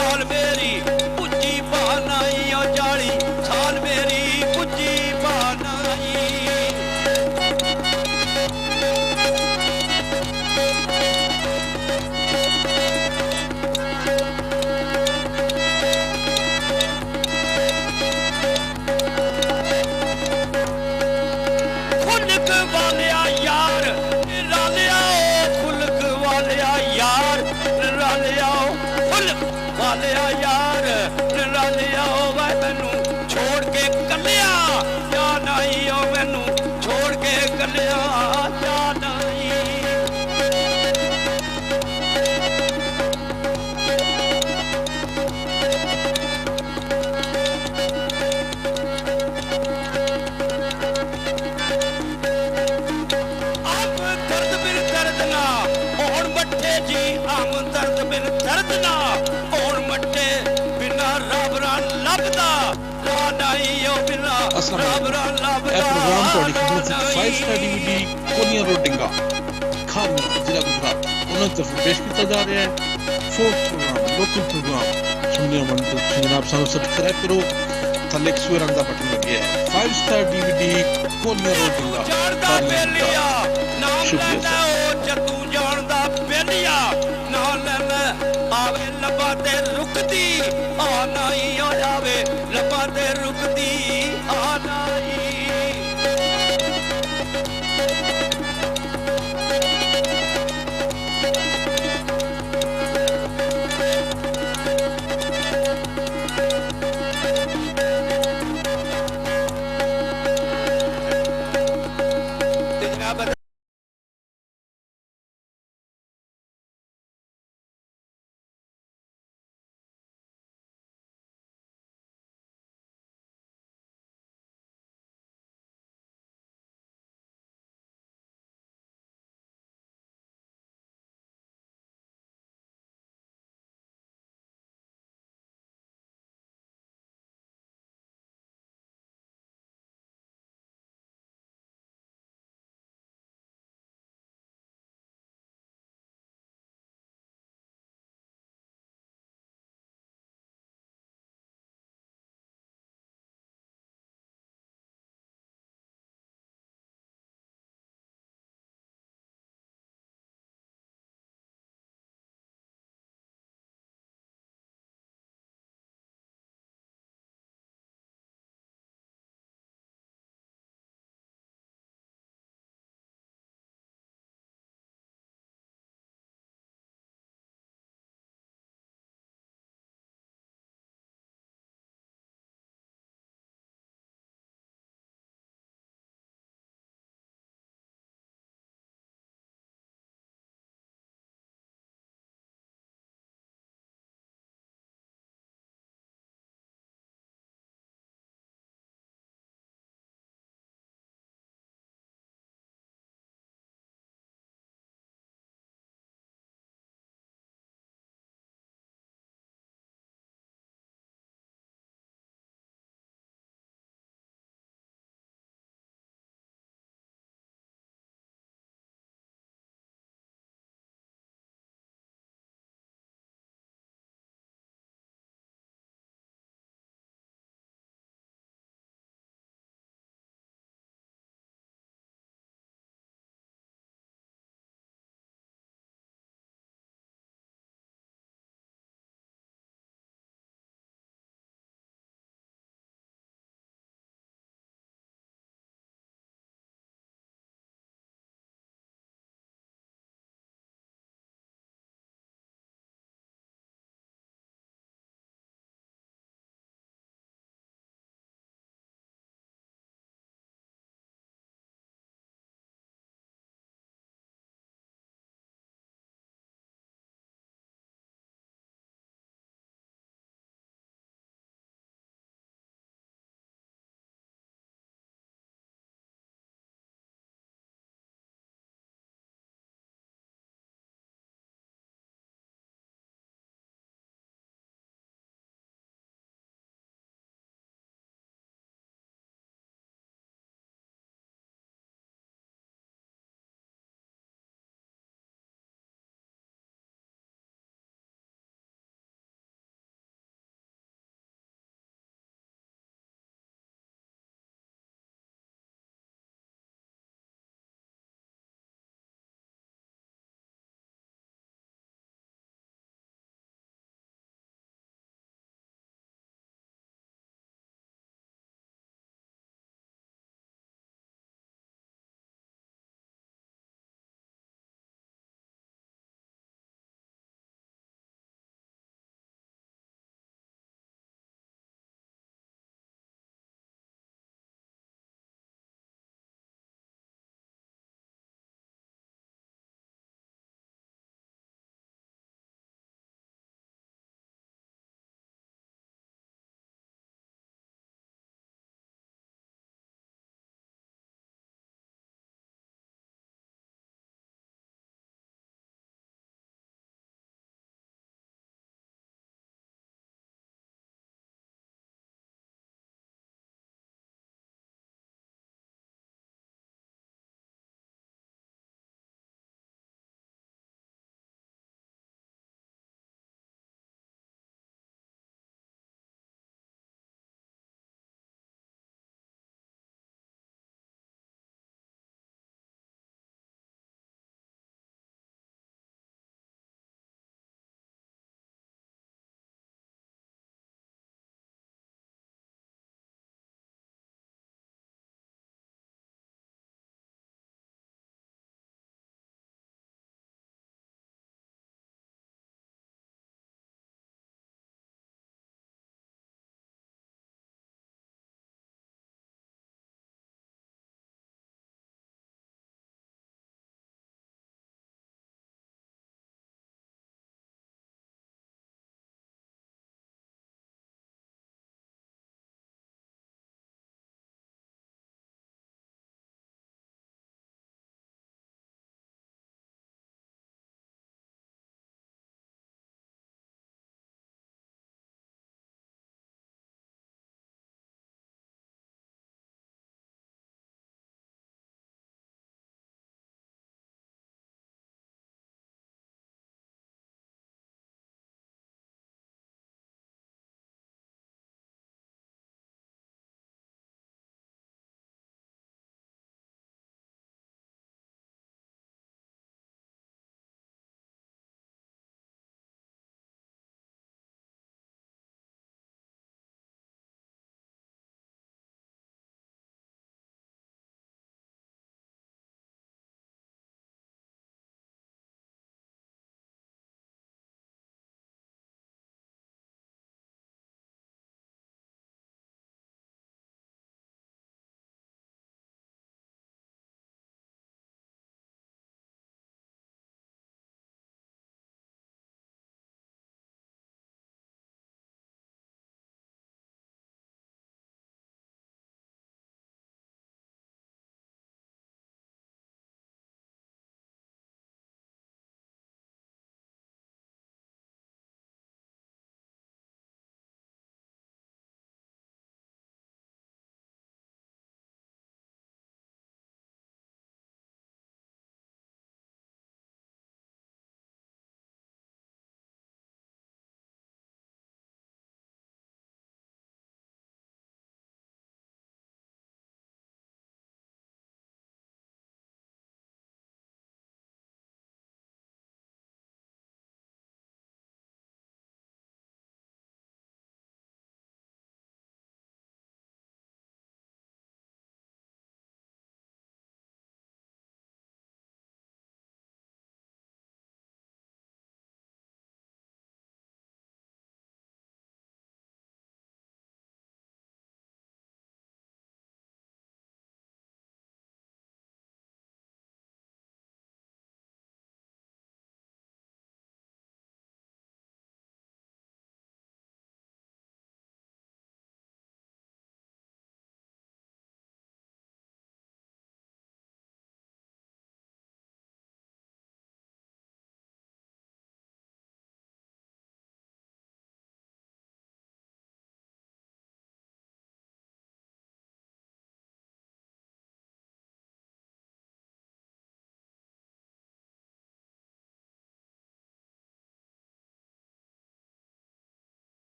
ਸਾਲ ਮੇਰੀ ਪੁੱਜੀ ਬਾਨਾਈ ਓ 40 ਸਾਲ ਮੇਰੀ ਪੁੱਜੀ ਬਾਨਾਈ ਫੁਲਕ ਵਾਲਿਆ ਯਾਰ ਰਾਲਿਆ ਫੁਲਕ ਵਾਲਿਆ ਯਾਰ ਰਾਲਿਆ ਫੁਲਕ ਵਾਲਿਆ ਯਾਰ ਰਾਲਿਆ ਵੇ ਮੈਨੂੰ ਛੋੜ ਕੇ ਕੱਲਿਆ ਜਾ ਨਹੀਂ ਓ ਮੈਨੂੰ ਛੋੜ ਕੇ ਕੱਲਿਆ ਜਾ ਨਹੀਂ ਦਰਦ ਬਿਨ ਦਰਦ ਨਾ ਹੋਣ ਮੱਠੇ ਜੀ ਆਮ ਦਰਦ ਬਿਨ ਦਰਦ ਨਾ ਹੋਣ ਮੱਠੇ ਬਿਨਾ ਰੱਬ ਰਾ ਲੱਭਦਾ ਰਾ ਨਹੀਂ ਓ ਬਿਨਾ ਰੱਬ ਰਾ ਲੱਭਦਾ ਇਹ ਪ੍ਰੋਗਰਾਮ ਤੁਹਾਡੀ ਖidmat 5 star DVD quinoa road ਡਿੰਗਾ Khan ਜ਼ਿਲ੍ਹਾ ਗੁਜਰਾਤ ਉਹਨਾਂ ਤਰਫ ਪੇਸ਼ ਕੀਤਾ ਜਾ ਰਿਹਾ ਹੈ ਫੋਕ ਪ੍ਰੋਗਰਾਮ ਲੋਕਲ ਪ੍ਰੋਗਰਾਮ ਸੁਣਨੇ ਵਾਲੇ ਤੁਸੀਂ ਜਨਾਬ ਸਾਨੂੰ ਸਬਸਕ੍ਰਾਈਬ ਕਰੋ ਥੱਲੇ ਇੱਕ ਸੂਏ ਰੰਗ ਦਾ ਬਟਨ ਲੱਗਿਆ ਹੈ 5 ਸਟਾਰ DVD ਕੋਨੀਆ ਰੋਡ ਡਿੰਗਾ ਜਾਣਦਾ ਬੇਲੀਆ ਨਾਮ ਲੈਂਦਾ ਉਹ ਜੱਤੂ ਜਾਣਦਾ ਬੇਲੀਆ ਨਾ ਲੈ ਆਵੇ ਲੱਭਾ ਤੇ ਰੁਕਦੀ ਆ ਨਹੀਂ ਆਵੇ ਲੱਭਾ ਤੇ ਰੁਕਦੀ ਆ ਨਹੀਂ ਤੇ ਜਨਾਬ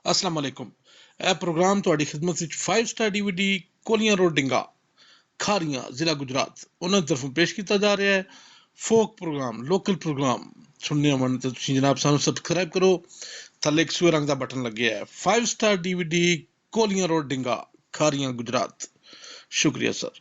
अस्सलाम वालेकुम। ਇਹ ਪ੍ਰੋਗਰਾਮ ਤੁਹਾਡੀ ਖਿਦਮਤ ਵਿੱਚ 5 ਸਟਾਰ DVD ਕੋਲੀਆਂ ਰੋਡ ਡਿੰਗਾ ਖਾਰੀਆਂ ਜ਼ਿਲ੍ਹਾ ਗੁਜਰਾਤ ਉਹਨਾਂ ਦੀ ਤਰਫੋਂ ਪੇਸ਼ ਕੀਤਾ ਜਾ ਰਿਹਾ ਹੈ। ਫੋਕ ਪ੍ਰੋਗਰਾਮ, ਲੋਕਲ ਪ੍ਰੋਗਰਾਮ ਸੁਣਨੇ ਹੋਣ ਤਾਂ ਤੁਸੀਂ ਜਨਾਬ ਸਾਨੂੰ ਸਬਸਕ੍ਰਾਈਬ ਕਰੋ। ਥੱਲੇ ਇੱਕ ਸੂਏ ਰੰਗ ਦਾ ਬਟਨ ਲੱਗਿਆ ਹੈ। 5 ਸਟਾਰ DVD ਕੋਲੀਆਂ ਰੋਡ ਡਿੰਗਾ ਖਾਰੀਆਂ ਗੁਜਰਾਤ। ਸ਼ੁਕਰੀਆ ਸਰ।